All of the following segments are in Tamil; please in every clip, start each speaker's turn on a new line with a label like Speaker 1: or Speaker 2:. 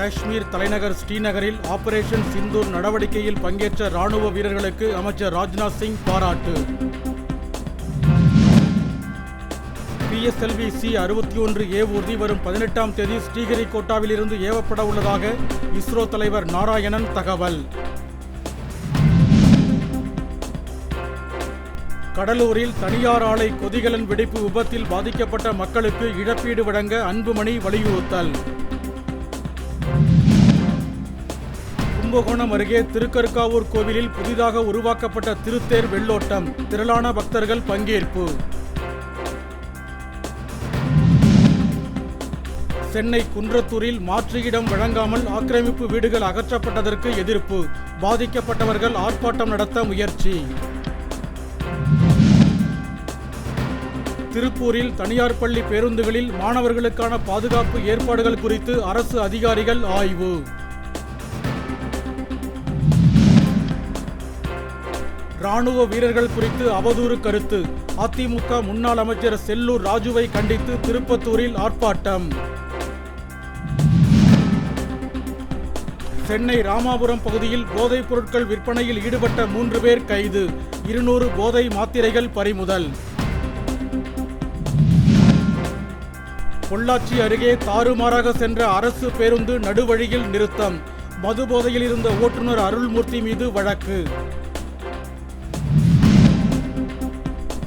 Speaker 1: காஷ்மீர் தலைநகர் ஸ்ரீநகரில் ஆபரேஷன் சிந்தூர் நடவடிக்கையில் பங்கேற்ற ராணுவ வீரர்களுக்கு அமைச்சர் ராஜ்நாத் சிங் பாராட்டு. PSLV C-61A ஊர்தி வரும் 18ஆம் தேதி ஸ்ரீஹரிகோட்டாவில் இருந்து ஏவப்பட உள்ளதாக இஸ்ரோ தலைவர் நாராயணன் தகவல். கடலூரில் தனியார் ஆலை கொதிகலன் வெடிப்பு விபத்தில் பாதிக்கப்பட்ட மக்களுக்கு இழப்பீடு வழங்க அன்புமணி வலியுறுத்தல். கும்பகோணம் அருகே திருக்கருக்காவூர் கோவிலில் புதிதாக உருவாக்கப்பட்ட திருத்தேர் வெள்ளோட்டம், திரளான பக்தர்கள் பங்கேற்பு. சென்னை குன்றத்தூரில் மாற்று இடம் வழங்காமல் ஆக்கிரமிப்பு வீடுகள் அகற்றப்பட்டதற்கு எதிர்ப்பு, பாதிக்கப்பட்டவர்கள் ஆர்ப்பாட்டம் நடத்த முயற்சி. திருப்பூரில் தனியார் பள்ளி பேருந்துகளில் மாணவர்களுக்கான பாதுகாப்பு ஏற்பாடுகள் குறித்து அரசு அதிகாரிகள் ஆய்வு. ராணுவ வீரர்கள் குறித்து அவதூறு கருத்து, அதிமுக முன்னாள் அமைச்சர் செல்லூர் ராஜுவை கண்டித்து திருப்பத்தூரில் ஆர்ப்பாட்டம். சென்னை ராமாபுரம் பகுதியில் போதைப் பொருட்கள் விற்பனையில் ஈடுபட்ட 3 பேர் கைது, 200 போதை மாத்திரைகள் பறிமுதல். பொள்ளாச்சி அருகே தாறுமாறாக சென்ற அரசு பேருந்து நடுவழியில் நிறுத்தம், மது போதையில் இருந்த ஓட்டுநர் அருள்மூர்த்தி மீது வழக்கு.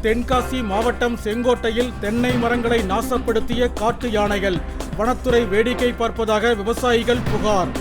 Speaker 1: தென்காசி மாவட்டம் செங்கோட்டையில் தென்னை மரங்களை நாசப்படுத்திய காட்டு யானைகள், வனத்துறை வேடிக்கை பார்ப்பதாக விவசாயிகள் புகார்.